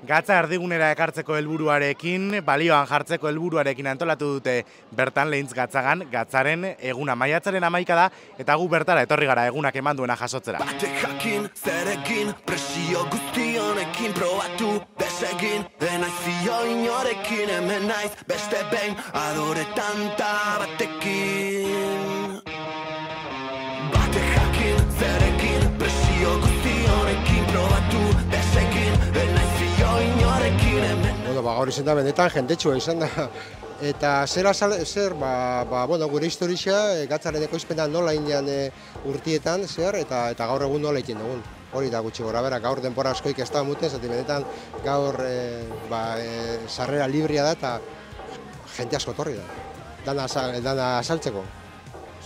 Gatza erdigunera ekartzeko helburuarekin, balioan jartzeko helburuarekin antolatu dute bertan Leintz Gatzagan, Gatzaren eguna maiatzaren 11 da, eta gu bertara etorri gara egunak eman duena jasotzera. Batek jakin, zerekin, presio guzti honekin probatu desegin, denaiz zio inorekin, hemen naiz beste behin adore tanta batekin. Batek jakin, zerekin, presio guzti honekin probatu desegin, denaiz zio inorekin, hemen naiz. Bueno, gaur izan da benetan jendetsua izan da. Eta gure historia, Gatzaren ekoizpena nola inean urtietan, eta gaur egun nola egin dugun. Hori da gutxi gora bera, gaur denbora askoik ez da muten, zati benetan gaur sarrera librea da eta jente asko torri da, dana asaltzeko.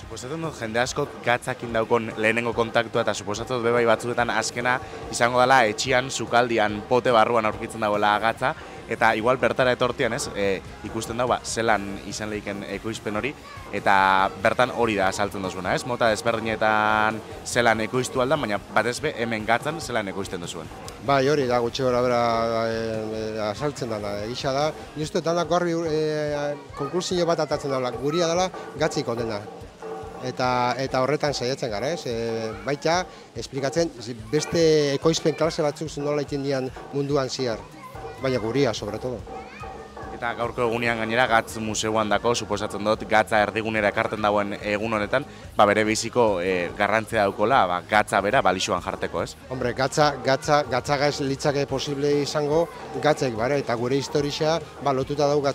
Suposatzen dut jende asko Gatzakin daukon lehenengo kontaktua eta suposatzen dut bebai batzuetan azkena izango dela etxian, sukaldian, pote barruan aurkitzen dagoela Gatza, eta igual bertara etortian ikusten dago zelan izan lehiken ekoizpen hori, eta bertan hori da asaltzen duzuna, mota desberdinetan zelan ekoiztu aldan, baina batez be hemen Gatzan zelan ekoizten duzuen. Bai, hori da gutxi gora bera asaltzen dela, egisa da. Justu danak garbi konklusio bat atatzen dela, guria dela Gatzik onena. Eta horretan saiatzen gara, baita esplikatzen beste ekoizpen klase batzuk nola egiten dian munduan ziar, baina guria, sobretodo. Eta gaurko egunean gainera Gatz Museoan dako, suposatzen dut, Gatza erdigunera ekarten dagoen egun honetan, bere biziko garrantzia daukola, Gatza bera balixoan jarteko, ez? Hombre, Gatzaga ez litzake posible izango Gatzek, eta gure historia lotuta dugu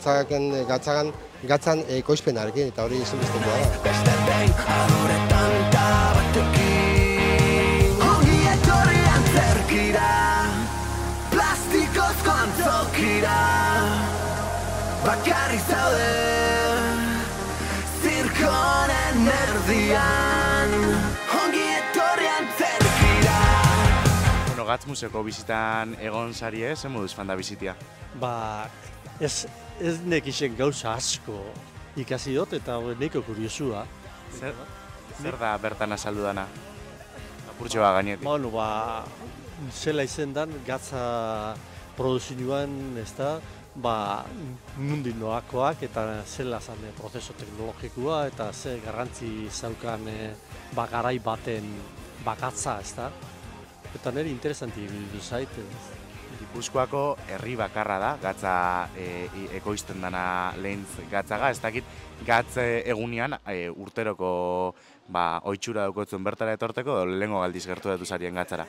Gatzan ekoizpenarekin, eta hori ezinbestekoa da. Beste behin adore tanta batekin, ongi etorri antzerkira, plastikozko antzokira, bakarrik zaude, zirkonen erdian, ongi etorri antzerkira. Bueno, Gatz Museoko bizitan egon zari zen moduz fanda bizitia? Ez nekixen gauza asko ikasi dut eta neko kuriosua. Zer da bertan azaldu dana? Apurtxo gainetik. Bueno, zela izen dan Gatza produzioan, nundi noakoak eta zela zan prozeso teknologikoa eta ze garrantzi zaukan garai baten Gatza, Eta nire interesanti iruditu zait. Gipuzkoako herri bakarra da, Gatza ekoizten dana Leintz Gatzaga, ez dakit Gatz egunean urteroko oitxura daukotzen bertara etorteko, lehengo galdiz gertu datu zarien Gatzara?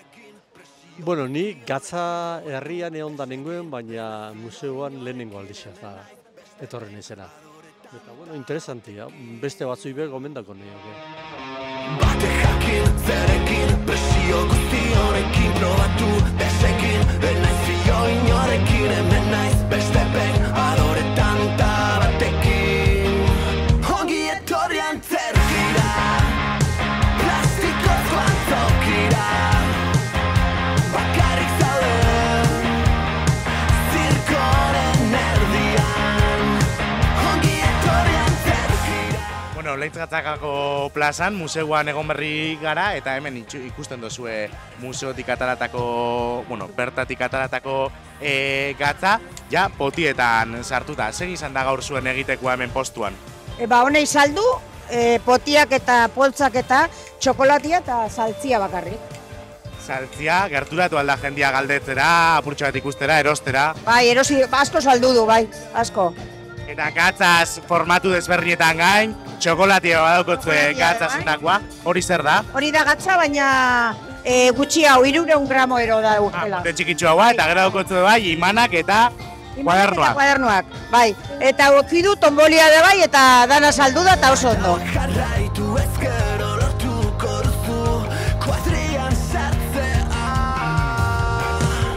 Bueno, ni Gatza herrian egon da nengoen, baina museoan lehenengo aldiz etorren izena. Eta, interesantia, beste batzui be gomendako nioke. Batek jakin, zerekin, presio guzti honekin probatu desegin, denaiz zio inorekin, hemen naiz beste behin adore tanta batekin, ongi etorri antzerkira, plastikozko antzokira, bakarrik zaude, zirkoren erdian, ongi etorri antzerkira. Bueno, Leintz Gatzagako plazan, museoan egon berri gara, eta hemen ikusten duzue museotik ataratako, bertatik ataratako Gatza, ja potietan sartuta. Zer izan da gaur zuen egitekoa hemen postuan? Honei saldu, potiak eta poltsak eta txokolatia eta saltzia bakarrik. Saltzia, gerturatu alda jendia galdetzera, apurtxo bat ikustera, erostera. Bai, asko saldu du, asko. Eta Gatzaz formatu desberdinetan gain, txokolatia badaukotzue Gatza zendakoa, hori zer da? Hori da Gatza, baina gutxi hau, 300 gramo ero da urtela. Bote txikitxua eta gero daukotzue bai, imanak eta kuadernoak. Kuadernoak, bai. Eta okidu tombolia de bai, eta dana saldu da eta oso ondo. Jarraitu ezkero lortuko duzu, kuadrian sartzea,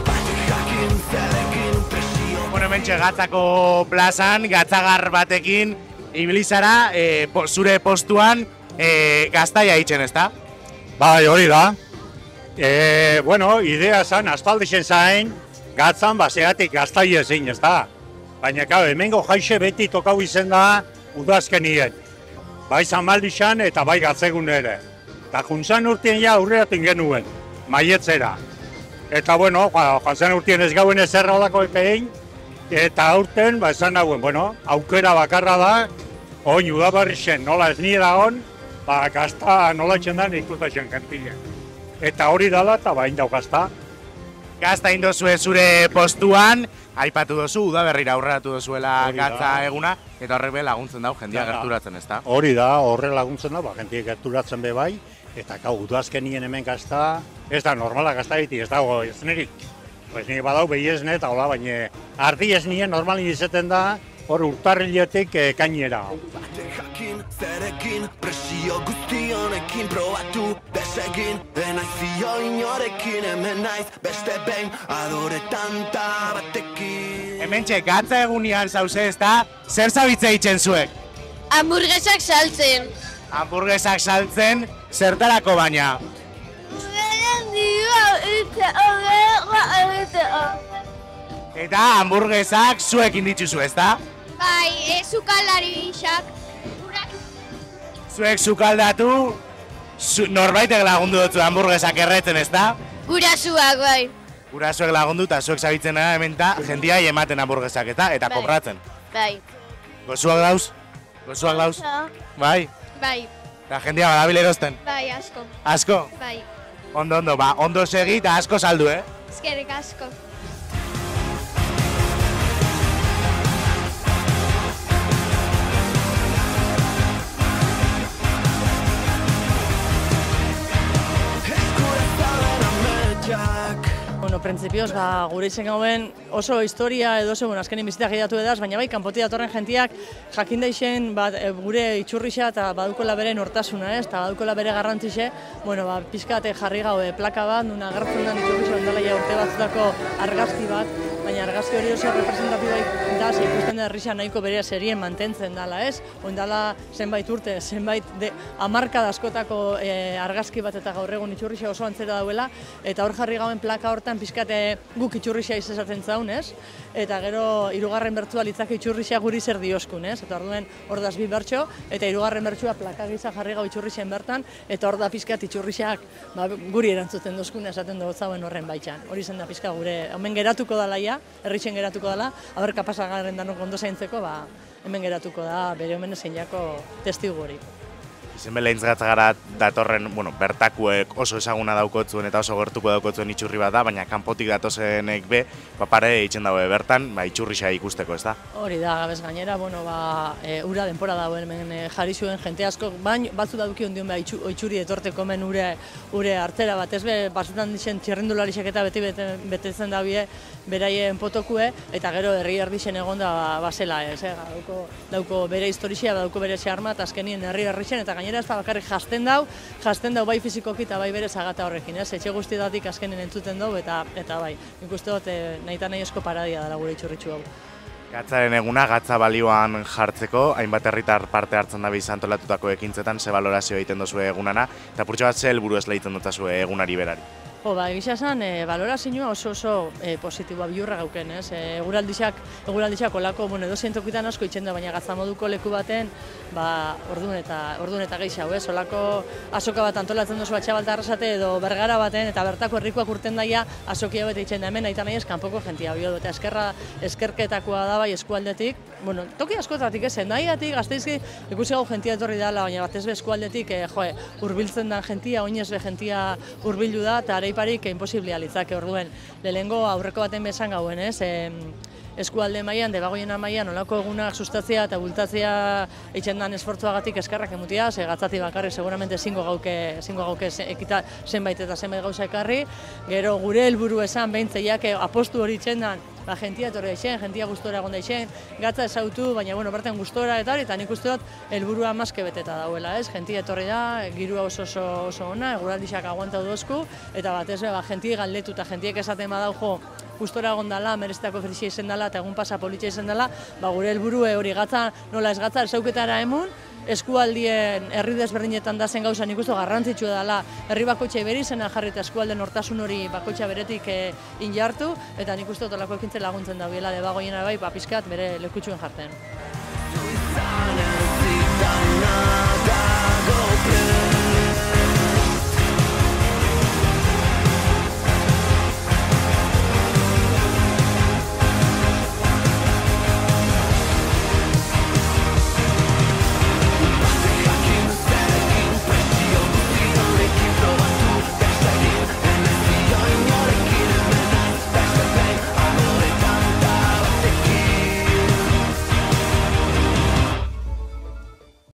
batek jakin, zerekin, presio. Hementxe Gatzako plazan, Gatzagar batekin, ibilizara, zure postuan gaztaia hitzen, ezta? Bai, hori da. Idea zan, aspaldixen zain, Gatzan baseatik gaztaia zein, ezta? Baina, hemengo jaixe beti tokau izen da udazkenien. Bai Zamaldixan eta bai Gatzegun ere. Eta juntzan urtien ja aurreratzen genuen, maietzera. Eta, bueno, joan zen urtien ez gauen ez erralako epein, eta aurten, esan dauen, bueno, aukera bakarra da, oin udabarri zen, nola ez nire hon, gazta nola txendan ikustatzen gentilien. Eta hori dala, eta bain dau gazta. Gazta indozue zure postuan, aipatu dozu, udaberrira aurreratu dozuela gatza eguna, eta horrek be laguntzen dau, jendia gerturatzen, ezta? Hori da, horre laguntzen da, jendia gerturatzen be bai, eta udazkenien hemen gazta, ez da normala gazta egiti, ez dago ez nirik. Pues nire badau behi esne eta hola, baina ardi ez nien normalin izaten da, hor urtarriletik kainera. Bate jakin, zerekin, presio guzti honekin probatu desegin, denaiz zio inorekin, hemen naiz beste behin adoretan ta batekin. Hementxe, gatza egunian zauze, ezta? Zer zabitze egiten zuek? Hamburguesak saltzen. Hamburguesak saltzen, zertarako baina? Eta hamburguesak zuekin dituzu, ezta? Bai, sukaldari isak. Zuek sukaldatu, norbaitek lagundu dutzu hamburguesak erretzen, ezta? Gurasuak, bai. Gurasoek lagundu eta zuek zabitzen da hemen eta jendiai ematen hamburguesak eta kobratzen. Bai. Gozuak dauz? Gozuak dauz? Bai? Bai. Eta jendia badabil erosten? Bai, asko. Asko? Bai. Ondo, ondo segi eta asko saldu, Eskerrik asko. Bueno, printzipioz, gure izen gauen oso historia edo segun azkenin bizitak edatu edaz, baina bai, kanpoti datorren jentiak jakin daixen gure itxurrixa eta badukola bere nortasuna, eta badukola bere garrantzixe, bueno, pixkate jarri gaue plaka bat, nuna agertzen den itxurrixa ondala ja urte batzutako argazki bat, baina argazki hori oso representatiboa da, ikusten da herrisa nahiko bere serien mantentzen dela, ez? Oindala zenbait urte, zenbait hamarkada askotako argazki bat eta gaur egun itxurrixa oso antzera dauela, eta hor jarri gauen plaka hortan pixkate guk itxurrixa izaten zaun, ez? Eta gero hirugarren bertsua litzake itxurrixa guri zer dioskun, ez? Eta orduen hor daz bi bertso, eta hirugarren bertsua plaka gisa jarri gau itxurrixen bertan, eta hor da pixkat itxurrixak guri erantzuten dozkun esaten dut zauen horren baitxan. Hori zen da pixka gure, hemen geratuko dela ja, herrixen geratuko dela, haber kapasagaren danok ondo zaintzeko, hemen geratuko da bere omen zein jako testigu hori. Izen beleintz gatzagara datorren, bueno, bertakuek oso ezaguna daukotzuen eta oso gertuko daukotzuen itxurri bat da, baina kanpotik datozenek be, pare eitzen daue bertan, itxurrixa ikusteko, ez da? Hori da, gabez gainera, bueno, ura denpora dauen hemen jarri zuen jente asko, baina batzu dauki ondion itxuri etorteko hemen ure hartzera bat, ez be, batzutan dixen txerrendularisek eta beti betetzen dabie beraien potokue, eta gero herri erdixen egon da basela ez, dauko bere historia, dauko bere xarma, eta azkenien herrixen, eta gainera ez bakarrik jasten dau bai fizikoki eta bai bere zagata horrekin, ez? Etxe guztietatik azkenen entzuten dau eta bai, nik uste dut nahi eta nahi esko paradia dela gure itxurritxu hau. Gatzaren eguna, gatza balioan jartzeko, hainbat herritar parte hartzen dabe antolatutako ekintzetan, ze balorazio egiten dozue egunana, eta purtsu bat ze helburu ez lehitzen dutazue egunari berari. Egia esan, balorazioa oso positiboa bihurra gauken, ez? Eguraldixak olako, edozein tokitan asko itxen da, baina gatza moduko leku baten, ordun eta gehiago, ez? Olako azoka bat antolatzen duzu Atxabalta Arrasate edo Bergara baten, eta bertako herrikoak urten daia azokia bete itxen da hemen, nahi eta nahi ez kanpoko jentia bio, eta eskerketakoa da bai eskualdetik, toki askotatik ezen, nahiatik, gazteizki ikusi gau jentia etorri dela, baina batez be eskualdetik, hurbiltzen da jentia, oinez be jentia hurbildu da, eta areiparik imposiblia litzake orduen. Lehenengo aurreko baten bezan gauen, ez? Eskualde mailan, debagoiena mailan, olako egunak sustatzea eta bultatzea eitzen dan esfortzuagatik eskerrak emutia, ze gatzati bakarrik seguramente ezingo gauke ekita zenbait eta zenbait gauza ekarri, gero gure helburu esan behintzeiak apostu hori itzen dan, jentia etorri daixen, jentia gustora egon daixen, gatza ezautu, baina bertan gustora eta nik uste dut helburua maske beteta dauela, ez? Jentia etorri da, girua oso ona, eguraldixak aguantau dozku, eta batez jentia galdetu eta jentiek esaten badau jo, gustora egon dela, mereztako felizia izen dela, eta egun pasa politxea izen dela, gure helburu hori gatza, nola ez gatza, esauketara emun, eskualdien herri desberdinetan da zen gauza nik uste garrantzitsua dela herri bakoitza bere izena jarri eta eskualden nortasun hori bakoitza beretik injartu, eta nik uste olako ekintzen laguntzen da biela debagoiena bai, pizkat bere lekutxuen jartzen.